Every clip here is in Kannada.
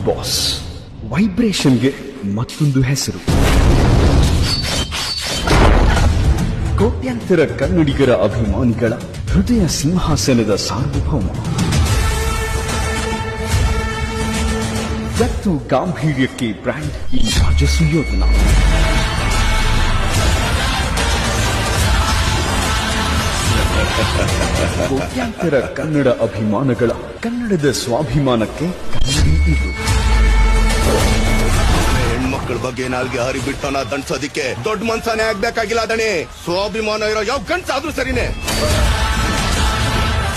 ಬಾಸ್ ವೈಬ್ರೇಷನ್ಗೆ ಮತ್ತೊಂದು ಹೆಸರು. ಕೋಟ್ಯಾಂತರ ಕನ್ನಡಿಗರ ಅಭಿಮಾನಿಗಳ ಹೃದಯ ಸಿಂಹಾಸನದ ಸಾರ್ವಭೌಮ. ಗತ್ತು ಗಾಂಭೀರ್ಯಕ್ಕೆ ಬ್ರ್ಯಾಂಡ್ ಈ ರಾಜಸುಯೋಧನ. ಕೋಟ್ಯಾಂತರ ಕನ್ನಡ ಅಭಿಮಾನಗಳ ಕನ್ನಡದ ಸ್ವಾಭಿಮಾನಕ್ಕೆ ಕನ್ನಡಿ ಇದು. ಹೆಣ್ಮಕ್ಳ ಬಗ್ಗೆ ನಾಲ್ಗೆ ಹಾರಿ ಬಿಟ್ಟವನ ದಂಡ್ಸೋದಿಕ್ಕೆ ದೊಡ್ಡ ಮನ್ಸನೇ ಆಗ್ಬೇಕಾಗಿಲ್ಲ ದಣಿ. ಸ್ವಾಭಿಮಾನ ಇರೋ ಯಾವ ಗಂಡ್ಸಾದ್ರೂ ಸರಿನೇ.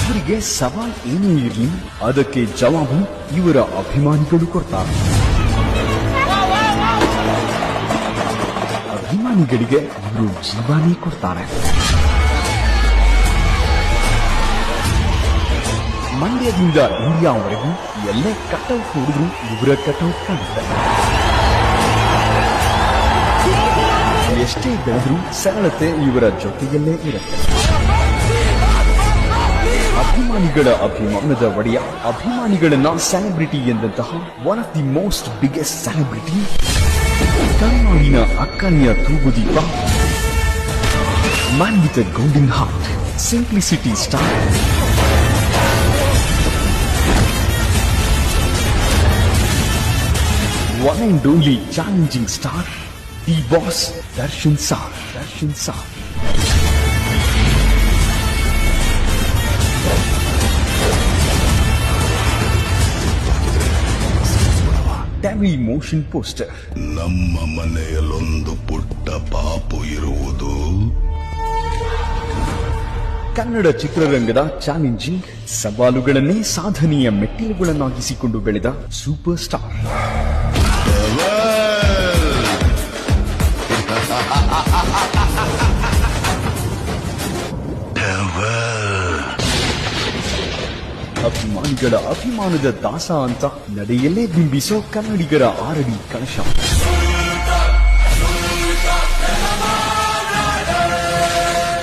ಇವರಿಗೆ ಸವಾಲ್ ಏನೇ ಇರಲಿ ಅದಕ್ಕೆ ಜವಾಬು ಇವರ ಅಭಿಮಾನಿಗಳು ಕೊಡ್ತಾರೆ. ಅಭಿಮಾನಿಗಳಿಗೆ ಇವರು ಜೀವನೇ ಕೊಡ್ತಾರೆ. ಮಂಡ್ಯದಿಂದ ಇಂಡಿಯಾವರೆಗೂ ಎಲ್ಲೇ ಕಟೌಟ್ ನೋಡಿದ್ರು ಇವರ ಕಟೌಟ್ ಕಾಣುತ್ತೆ. ಎಷ್ಟೇ ಬೆಳೆದ್ರೂ ಸರಳತೆ ಇವರ ಜೊತೆಯಲ್ಲೇ ಇರುತ್ತೆ. ಅಭಿಮಾನಿಗಳ ಅಭಿಮಾನದ ಒಡೆಯ, ಅಭಿಮಾನಿಗಳನ್ನ ಸೆಲೆಬ್ರಿಟಿ ಎಂದಂತಹ one of the most biggest celebrity, ಕನ್ನಡಿನ ಅಕ್ಕನಿಯ Thoogudeepa, man with a golden heart, simplicity star, one and only challenging star, the boss Darshan Sir. Terry motion poster. ನಮ್ಮ ಮನೆಯಲ್ಲೊಂದು ಪುಟ್ಟ ಪಾಪು ಇರುವುದು. ಕನ್ನಡ ಚಿತ್ರರಂಗದ ಚಾಲೆಂಜಿಂಗ್ ಸವಾಲುಗಳನ್ನೇ ಸಾಧನೆಯ ಮೆಟ್ಟಿಲುಗಳನ್ನಾಗಿಸಿಕೊಂಡು ಬೆಳೆದ ಸೂಪರ್ ಸ್ಟಾರ್. ಅಭಿಮಾನಿಗಳ ಅಭಿಮಾನದ ದಾಸ ಅಂತ ನಡೆಯಲ್ಲೇ ಬಿಂಬಿಸೋ ಕನ್ನಡಿಗರ ಆರಡಿ ಕಳಶ.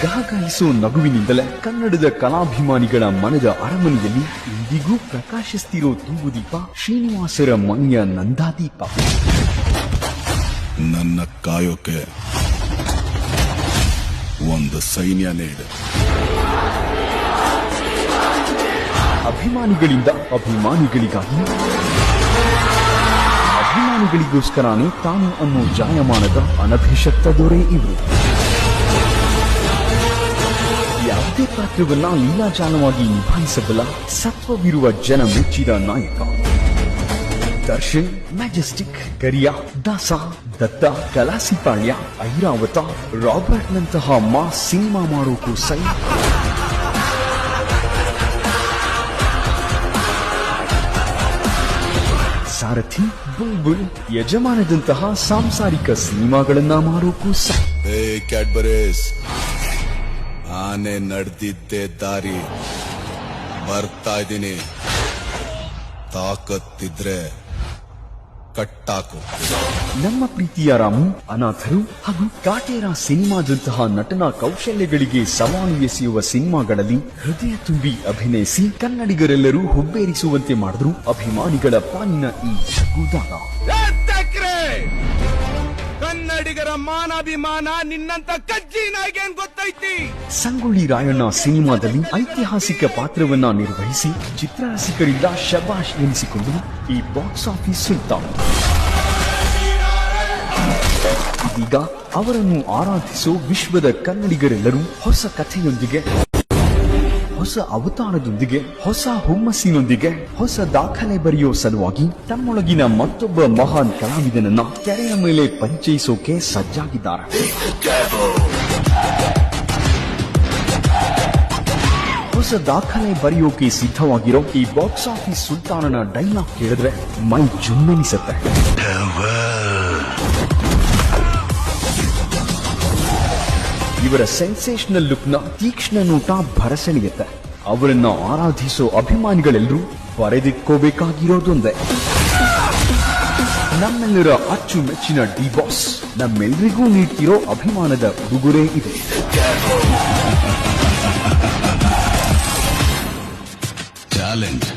ಗಹಗಹಿಸೋ ನಗುವಿನಿಂದಲೇ ಕನ್ನಡದ ಕಲಾಭಿಮಾನಿಗಳ ಮನದ ಅರಮನೆಯಲ್ಲಿ ಇಂದಿಗೂ ಪ್ರಕಾಶಿಸ್ತಿರೋ ತೂಗುದೀಪ ಶ್ರೀನಿವಾಸರ ಮನೆಯ ನಂದಾದೀಪ. ನನ್ನ ಕಾಯೋಕೆ ಒಂದು ಸೈನ್ಯನೇ ಇದೆ. ಅಭಿಮಾನಿಗಳಿಂದ ಅಭಿಮಾನಿಗಳಿಗಾಗಿ, ಅಭಿಮಾನಿಗಳಿಗೋಸ್ಕರನೇ ತಾನು ಅನ್ನೋ ಜಾಯಮಾನದ ಅನಭಿಷಕ್ತ ದೊರೆ ಇವರು. ಯಾವುದೇ ಪಾತ್ರವನ್ನ ಲೀಲಾಜಾಲವಾಗಿ ನಿಭಾಯಿಸಬಲ್ಲ ಸತ್ವವಿರುವ ಜನ ಮೆಚ್ಚಿದ ನಾಯಕ. ದರ್ಶನ್, ಮ್ಯಾಜೆಸ್ಟಿಕ್, ಕರಿಯಾ, ದಾಸ, ದತ್ತ, ಕಲಾಸಿಪಾಳ್ಯ, ಐರಾವತ, ರಾಬರ್ಟ್ ನಂತಹ ಮಾಸ್ ಸಿನಿಮಾ ಮಾಡೋಕು ಸೈ. ಸಾರಥಿ, ಬುಲ್ಬುಲ್, ಯಜಮಾನದಂತಹ ಸಾಂಸಾರಿಕ ಸಿನಿಮಾಗಳನ್ನ ಮಾಡೋಕು ಸೈ. ಕ್ಯಾಡ್ಬರೀಸ್, ಆನೆ ನಡೆದಿದ್ದೆ ದಾರಿ ಬರ್ತಾ ಇದ್ದೀನಿ. ತಾಕತ್ತಿದ್ರೆ ಕಟ್ಟಾಕು. ನಮ್ಮ ಪ್ರೀತಿಯ ರಾಮು, ಅನಾಥರು ಹಾಗೂ ಕಾಟೇರ ಸಿನಿಮಾದಂತಹ ನಟನಾ ಕೌಶಲ್ಯಗಳಿಗೆ ಸವಾಲು ಎಸೆಯುವ ಸಿನಿಮಾಗಳಲ್ಲಿ ಹೃದಯ ತುಂಬಿ ಅಭಿನಯಿಸಿ ಕನ್ನಡಿಗರೆಲ್ಲರೂ ಹುಬ್ಬೇರಿಸುವಂತೆ ಮಾಡಿದ್ರು ಅಭಿಮಾನಿಗಳ ಪಾಲಿನ ಈ ಜಗ್ಗುದಾದ. ಕನ್ನಡಿಗರ ಮಾನಾಭಿಮಾನ ನಿನ್ನಂತ ಕಜ್ಜಿ ನಾಯಿಗೇನ್ ಗೊತ್ತೈತಿ. ಸಂಗೊಳ್ಳಿ ರಾಯಣ್ಣ ಸಿನಿಮಾದಲ್ಲಿ ಐತಿಹಾಸಿಕ ಪಾತ್ರವನ್ನ ನಿರ್ವಹಿಸಿ ಚಿತ್ರರಸಿಕರಿಂದ ಶಬಾಷ್ ಎನಿಸಿಕೊಂಡು ಈ ಬಾಕ್ಸ್ ಆಫೀಸ್ ಸುಲ್ತಾನ್. ಇದೀಗ ಅವರನ್ನು ಆರಾಧಿಸೋ ವಿಶ್ವದ ಕನ್ನಡಿಗರೆಲ್ಲರೂ ಹೊಸ ಕಥೆಯೊಂದಿಗೆ, ಹೊಸ ಅವತಾರದೊಂದಿಗೆ, ಹೊಸ ಹುಮ್ಮಸ್ಸಿನೊಂದಿಗೆ, ಹೊಸ ದಾಖಲೆ ಬರೆಯೋ ಸಲುವಾಗಿ ತಮ್ಮೊಳಗಿನ ಮತ್ತೊಬ್ಬ ಮಹಾನ್ ಕಲಾವಿದನನ್ನ ತೆರೆಯ ಮೇಲೆ ಪರಿಚಯಿಸೋಕೆ ಸಜ್ಜಾಗಿದ್ದಾರೆ. ಹೊಸ ದಾಖಲೆ ಬರೆಯೋಕೆ ಸಿದ್ಧವಾಗಿರೋ ಈ ಬಾಕ್ಸ್ ಆಫೀಸ್ ಸುಲ್ತಾನನ ಡೈಲಾಗ್ ಕೇಳಿದ್ರೆ ಮೈ ಜುಮ್ಮೆನಿಸುತ್ತೆ. ಇವರ ಸೆನ್ಸೇಷನಲ್ ಲುಕ್ನ ತೀಕ್ಷ್ಣ ನೋಟ ಭರಸೆಳೆಯುತ್ತೆ. ಅವರನ್ನ ಆರಾಧಿಸೋ ಅಭಿಮಾನಿಗಳೆಲ್ಲರೂ ಬರೆದಿಟ್ಕೋಬೇಕಾಗಿರೋದೊಂದೇ, ನಮ್ಮೆಲ್ಲರ ಅಚ್ಚುಮೆಚ್ಚಿನ ಡಿ ಬಾಸ್ ನಮ್ಮೆಲ್ಲರಿಗೂ ನೀಡ್ತಿರೋ ಅಭಿಮಾನದ ಉಡುಗೊರೆ ಇದೆ. ಚಾಲೆಂಜ್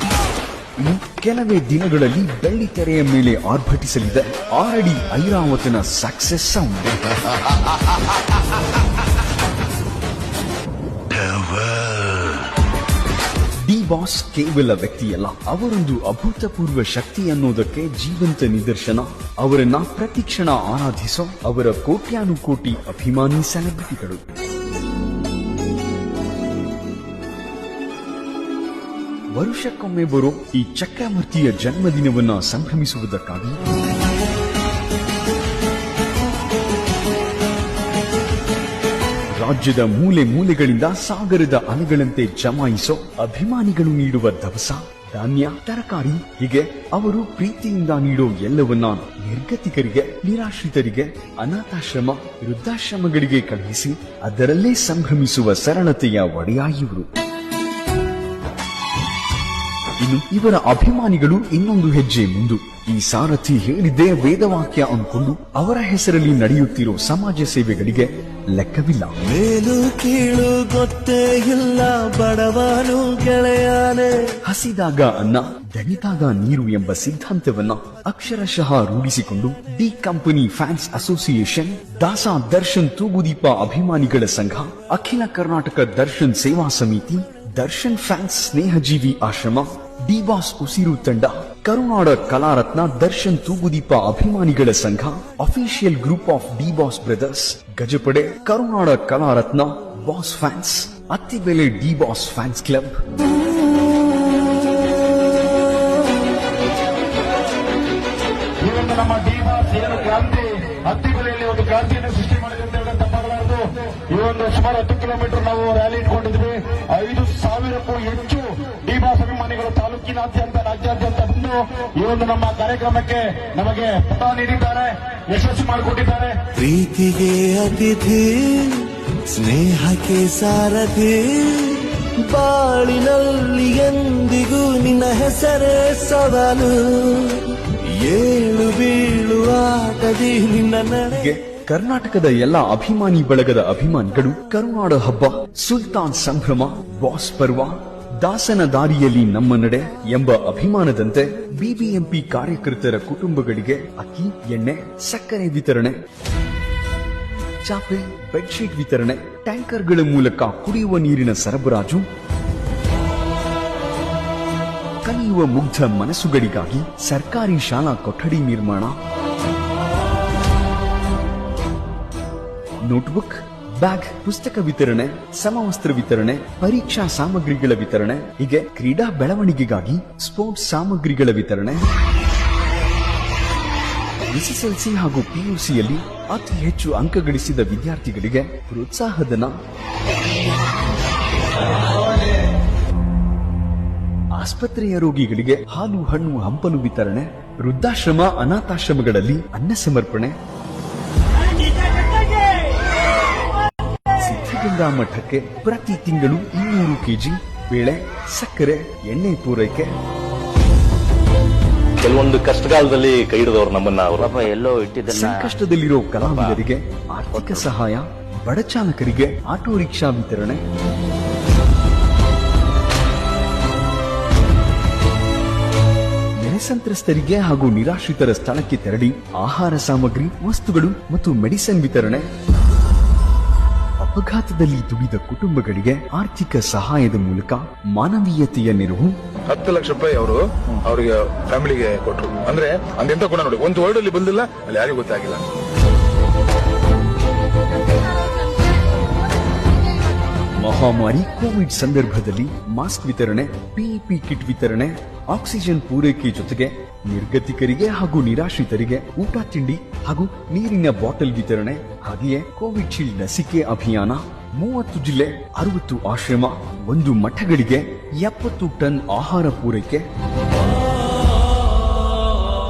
ಇನ್ನು ಕೆಲವೇ ದಿನಗಳಲ್ಲಿ ಬೆಳ್ಳಿ ತೆರೆಯ ಮೇಲೆ ಆರ್ಭಟಿಸಲಿದೆ 6 ಅಡಿ ಐರಾವತನ ಸಕ್ಸೆಸ್ ಸೌಂಡ್. ಡಿ ಬಾಸ್ ಕೇವಲ ವ್ಯಕ್ತಿಯಲ್ಲ, ಅವರೊಂದು ಅಭೂತಪೂರ್ವ ಶಕ್ತಿ ಅನ್ನೋದಕ್ಕೆ ಜೀವಂತ ನಿದರ್ಶನ. ಅವರನ್ನ ಪ್ರತಿಕ್ಷಣ ಆರಾಧಿಸೋ ಅವರ ಕೋಟ್ಯಾನುಕೋಟಿ ಅಭಿಮಾನಿ ಸೆಲೆಬ್ರಿಟಿಗಳು. ವರುಷಕ್ಕೊಮ್ಮೆ ಬರೋ ಈ ಚಕ್ರವರ್ತಿಯ ಜನ್ಮದಿನವನ್ನ ಸಂಭ್ರಮಿಸುವುದಕ್ಕಾಗಿ ರಾಜ್ಯದ ಮೂಲೆ ಮೂಲೆಗಳಿಂದ ಸಾಗರದ ಅಲೆಗಳಂತೆ ಜಮಾಯಿಸೋ ಅಭಿಮಾನಿಗಳು ನೀಡುವ ದವಸ, ಧಾನ್ಯ, ತರಕಾರಿ ಹೀಗೆ ಅವರು ಪ್ರೀತಿಯಿಂದ ನೀಡೋ ಎಲ್ಲವನ್ನ ನಿರ್ಗತಿಕರಿಗೆ, ನಿರಾಶ್ರಿತರಿಗೆ, ಅನಾಥಾಶ್ರಮ, ವೃದ್ಧಾಶ್ರಮಗಳಿಗೆ ಕಳುಹಿಸಿ ಅದರಲ್ಲೇ ಸಂಭ್ರಮಿಸುವ ಸರಳತೆಯ ಒಡೆಯ ಇವರು. ಇನ್ನು ಇವರ ಅಭಿಮಾನಿಗಳು ಇನ್ನೊಂದು ಹೆಜ್ಜೆ ಮುಂದು. ಈ ಸಾರಥಿ ಹೇಳಿದ್ದೇ ವೇದವಾಕ್ಯ ಅಂದ್ಕೊಂಡು ಅವರ ಹೆಸರಲ್ಲಿ ನಡೆಯುತ್ತಿರೋ ಸಮಾಜ ಸೇವೆಗಳಿಗೆ ಲೆಕ್ಕವಿಲ್ಲ. ಮೇಲು ಕೀಳು ಗೊತ್ತೇ ಇಲ್ಲ ಬಡವನು ಗೆಳೆಯಾನೆ. ಹಸಿದಾಗ ಅನ್ನ, ದಣಿದಾಗ ನೀರು ಎಂಬ ಸಿದ್ಧಾಂತವನ್ನ ಅಕ್ಷರಶಃ ರೂಢಿಸಿಕೊಂಡು ಡಿ ಕಂಪನಿ ಫ್ಯಾನ್ಸ್ ಅಸೋಸಿಯೇಷನ್, ದಾಸ ದರ್ಶನ್ ತೂಗುದೀಪ ಅಭಿಮಾನಿಗಳ ಸಂಘ, ಅಖಿಲ ಕರ್ನಾಟಕ ದರ್ಶನ್ ಸೇವಾ ಸಮಿತಿ, ದರ್ಶನ್ ಫ್ಯಾನ್ಸ್ ಸ್ನೇಹಜೀವಿ ಆಶ್ರಮ, ಡಿ ಬಾಸ್ ಉಸಿರು ತಂಡ, ಕರುನಾಡ ಕಲಾರತ್ನ ದರ್ಶನ್ ತೂಗುದೀಪ ಅಭಿಮಾನಿಗಳ ಸಂಘ, official group of D boss brothers, Gajapade, ಕರುನಾಡ ಕಲಾರತ್ನ, boss fans, Attibele D boss fans club. ನಮ್ಮ ಡಿ ಬಾಸ್ ಏನು ಕ್ರಾಂತಿ, ಅತ್ತಿಬೆಲೆಯಲ್ಲಿ ಒಂದು ಕ್ರಾಂತಿಯನ್ನು ಸೃಷ್ಟಿ ಮಾಡಿದೆ ಅಂತ ಹೇಳಿದ್ರೆ ತಪ್ಪಾಗಲಾರದು. ಈ ಒಂದು ಸುಮಾರು 10 ಕಿಲೋಮೀಟರ್ ನಾವು ರ್ಯಾಲಿ ಇಟ್ಕೊಂಡಿದ್ವಿ. 5,000ಕ್ಕೂ ಹೆಚ್ಚು ಡಿ ಬಾಸ್ ಅಭಿಮಾನಿಗಳು ತಾಲೂಕಿನಾದ್ಯಂತ, ರಾಜ್ಯಾದ್ಯಂತ ಬಂದು ಈ ಒಂದು ನಮ್ಮ ಕಾರ್ಯಕ್ರಮಕ್ಕೆ ನಮಗೆ ಪಥ ನೀಡಿದ್ದಾರೆ, ಯಶಸ್ಸು ಮಾಡಿಕೊಟ್ಟಿದ್ದಾರೆ. ಪ್ರೀತಿಗೆ ಅತಿಥಿ, ಸ್ನೇಹಕ್ಕೆ ಸಾರಥಿ, ಬಾಳಿನಲ್ಲಿ ಎಂದಿಗೂ ನಿನ್ನ ಹೆಸರೇ ಸವಾಲು. ಏಳು ಬೀಳು ಆಟದಿ ನಿನ್ನ ನಡೆ. ಕರ್ನಾಟಕದ ಎಲ್ಲಾ ಅಭಿಮಾನಿ ಬಳಗದ ಅಭಿಮಾನಿಗಳು ಕರುನಾಡ ಹಬ್ಬ, ಸುಲ್ತಾನ್ ಸಂಭ್ರಮ, ಬಾಸ್ ಪರ್ವ, ದಾಸನ ದಾರಿಯಲ್ಲಿ ನಮ್ಮ ನಡೆ ಎಂಬ ಅಭಿಮಾನದಂತೆ ಬಿಬಿಎಂಪಿ ಕಾರ್ಯಕರ್ತರ ಕುಟುಂಬಗಳಿಗೆ ಅಕ್ಕಿ, ಎಣ್ಣೆ, ಸಕ್ಕರೆ ವಿತರಣೆ, ಚಾಪೆ, ಬೆಡ್ಶೀಟ್ ವಿತರಣೆ, ಟ್ಯಾಂಕರ್ಗಳ ಮೂಲಕ ಕುಡಿಯುವ ನೀರಿನ ಸರಬರಾಜು, ಕಲಿಯುವ ಮುಗ್ಧ ಮನಸ್ಸುಗಳಿಗಾಗಿ ಸರ್ಕಾರಿ ಶಾಲಾ ಕೊಠಡಿ ನಿರ್ಮಾಣ, ನೋಟ್ಬುಕ್, ಬ್ಯಾಗ್, ಪುಸ್ತಕ ವಿತರಣೆ, ಸಮವಸ್ತ್ರ ವಿತರಣೆ, ಪರೀಕ್ಷಾ ಸಾಮಗ್ರಿಗಳ ವಿತರಣೆ, ಹೀಗೆ ಕ್ರೀಡಾ ಬೆಳವಣಿಗೆಗಾಗಿ ಸ್ಪೋರ್ಟ್ಸ್ ಸಾಮಗ್ರಿಗಳ ವಿತರಣೆ, ಎಸ್ಎಸ್ಎಲ್ಸಿ ಹಾಗೂ ಪಿಯುಸಿಯಲ್ಲಿ ಅತಿ ಹೆಚ್ಚು ಅಂಕ ಗಳಿಸಿದ ವಿದ್ಯಾರ್ಥಿಗಳಿಗೆ ಪ್ರೋತ್ಸಾಹಧನ, ಆಸ್ಪತ್ರೆಯ ರೋಗಿಗಳಿಗೆ ಹಾಲು, ಹಣ್ಣು, ಹಂಪಲು ವಿತರಣೆ, ವೃದ್ಧಾಶ್ರಮ, ಅನಾಥಾಶ್ರಮಗಳಲ್ಲಿ ಅನ್ನ ಸಮರ್ಪಣೆ, ಸಿದ್ಧಗಂಗಾ ಮಠಕ್ಕೆ ಪ್ರತಿ ತಿಂಗಳು 200 ಕೆಜಿ ಬೇಳೆ, ಸಕ್ಕರೆ, ಎಣ್ಣೆ ಪೂರೈಕೆ. ಕೆಲವೊಂದು ಕಷ್ಟಕಾಲದಲ್ಲಿ ಕೈ ಹಿಡಿದವರು ನಮ್ಮನ್ನ ಎಲ್ಲೋ ಇಟ್ಟಿದ್ದನ್ನ. ಸಂಕಷ್ಟದಲ್ಲಿರೋ ಕಲಾವಿದರಿಗೆ ಆರ್ಥಿಕ ಸಹಾಯ, ಬಡ ಚಾಲಕರಿಗೆ ಆಟೋ ರಿಕ್ಷಾ ವಿತರಣೆ, ನೆರೆ ಸಂತ್ರಸ್ತರಿಗೆ ಹಾಗೂ ನಿರಾಶ್ರಿತರ ಸ್ಥಳಕ್ಕೆ ತೆರಳಿ ಆಹಾರ ಸಾಮಗ್ರಿ, ವಸ್ತುಗಳು ಮತ್ತು ಮೆಡಿಸಿನ್ ವಿತರಣೆ, ಅಪಘಾತದಲ್ಲಿ ದುಡಿದ ಕುಟುಂಬಗಳಿಗೆ ಆರ್ಥಿಕ ಸಹಾಯದ ಮೂಲಕ ಮಾನವೀಯತೆಯ ನೆರವು. 10 ಲಕ್ಷ ರೂಪಾಯಿ ಅವರು ಅವರಿಗೆ ಫ್ಯಾಮಿಲಿಗೆ ಕೊಟ್ಟರು. ಅಂದ್ರೆ ಅಂದೆಂತ ಕೂಡ ನೋಡಿ, ಒಂದು ವರ್ಡ್ ಅಲ್ಲಿ ಬಂದಿಲ್ಲ, ಅಲ್ಲಿ ಯಾರಿಗೂ ಗೊತ್ತಾಗಿಲ್ಲ. ಮಹಾಮಾರಿ ಕೋವಿಡ್ ಸಂದರ್ಭದಲ್ಲಿ ಮಾಸ್ಕ್ ವಿತರಣೆ, ಪಿಇಪಿ ಕಿಟ್ ವಿತರಣೆ, ಆಕ್ಸಿಜನ್ ಪೂರೈಕೆ ಜೊತೆಗೆ ನಿರ್ಗತಿಕರಿಗೆ ಹಾಗೂ ನಿರಾಶ್ರಿತರಿಗೆ ಊಟ, ತಿಂಡಿ ಹಾಗೂ ನೀರಿನ ಬಾಟಲ್ ವಿತರಣೆ, ಹಾಗೆಯೇ ಕೋವಿಶೀಲ್ಡ್ ಲಸಿಕೆ ಅಭಿಯಾನ, 30 ಜಿಲ್ಲೆ, 60 ಆಶ್ರಮ, 1 ಮಠಗಳಿಗೆ 70 ಟನ್ ಆಹಾರ ಪೂರೈಕೆ.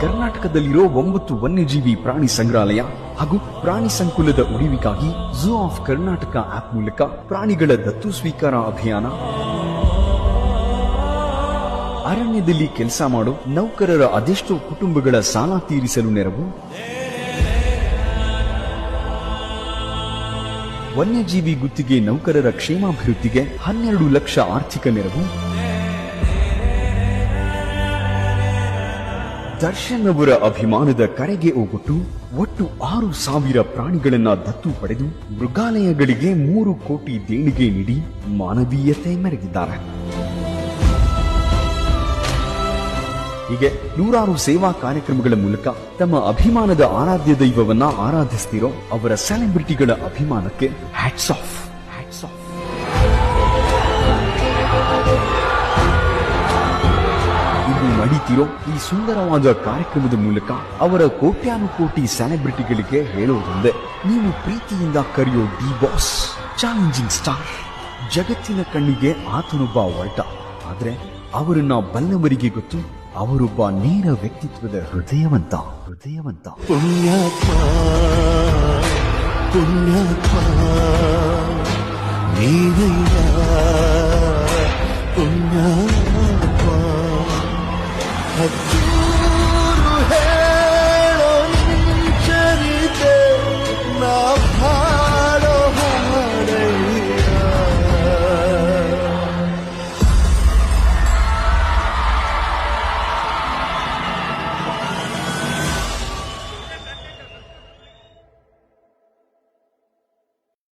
ಕರ್ನಾಟಕದಲ್ಲಿರೋ 9 ವನ್ಯಜೀವಿ ಪ್ರಾಣಿ ಸಂಗ್ರಹಾಲಯ ಹಾಗೂ ಪ್ರಾಣಿ ಸಂಕುಲದ ಉಳಿವಿಗಾಗಿ ಝೂ ಆಫ್ ಕರ್ನಾಟಕ ಆಪ್ ಮೂಲಕ ಪ್ರಾಣಿಗಳ ದತ್ತು ಸ್ವೀಕಾರ ಅಭಿಯಾನ, ಅರಣ್ಯದಲ್ಲಿ ಕೆಲಸ ಮಾಡೋ ನೌಕರರ ಅದೆಷ್ಟೋ ಕುಟುಂಬಗಳ ಸಾಲ ತೀರಿಸಲು ನೆರವು, ವನ್ಯಜೀವಿ ಗುತ್ತಿಗೆ ನೌಕರರ ಕ್ಷೇಮಾಭಿವೃದ್ಧಿಗೆ 12 ಲಕ್ಷ ಆರ್ಥಿಕ ನೆರವು, ದರ್ಶನ್ ಅವರ ಅಭಿಮಾನದ ಕರೆಗೆ ಹೋಗೊಟ್ಟು ಒಟ್ಟು 6,000 ಪ್ರಾಣಿಗಳನ್ನ ದತ್ತು ಪಡೆದು ಮೃಗಾಲಯಗಳಿಗೆ 3 ಕೋಟಿ ದೇಣಿಗೆ ನೀಡಿ ಮಾನವೀಯತೆ ಮೆರೆದಿದ್ದಾರೆ. ಹೀಗೆ ನೂರಾರು ಸೇವಾ ಕಾರ್ಯಕ್ರಮಗಳ ಮೂಲಕ ತಮ್ಮ ಅಭಿಮಾನದ ಆರಾಧ್ಯ ದೈವವನ್ನ ಆರಾಧಿಸ್ತಿರೋ ಅವರ ಸೆಲೆಬ್ರಿಟಿಗಳ ಅಭಿಮಾನಕ್ಕೆ ಹ್ಯಾಟ್ಸ್ ಆಫ್. ಇಂದು ನಡೀತಿರೋ ಈ ಸುಂದರವಾದ ಕಾರ್ಯಕ್ರಮದ ಮೂಲಕ ಅವರ ಕೋಟ್ಯಾನುಕೋಟಿ ಸೆಲೆಬ್ರಿಟಿಗಳಿಗೆ ಹೇಳೋದೊಂದೇ, ನೀವು ಪ್ರೀತಿಯಿಂದ ಕರೆಯೋ ಡಿ ಬಾಸ್, ಚಾಲೆಂಜಿಂಗ್ ಸ್ಟಾರ್, ಜಗತ್ತಿನ ಕಣ್ಣಿಗೆ ಆತನೊಬ್ಬ ಒಳ್ಟ. ಆದ್ರೆ ಅವರನ್ನ ಬಲ್ಲವರಿಗೆ ಗೊತ್ತು, ಅವರೊಬ್ಬ ನೇರ ವ್ಯಕ್ತಿತ್ವದ ಹೃದಯವಂತ. ಪುಣ್ಯಾತ್ಮ ನೀನಯ್ಯ ಪುಣ್ಯ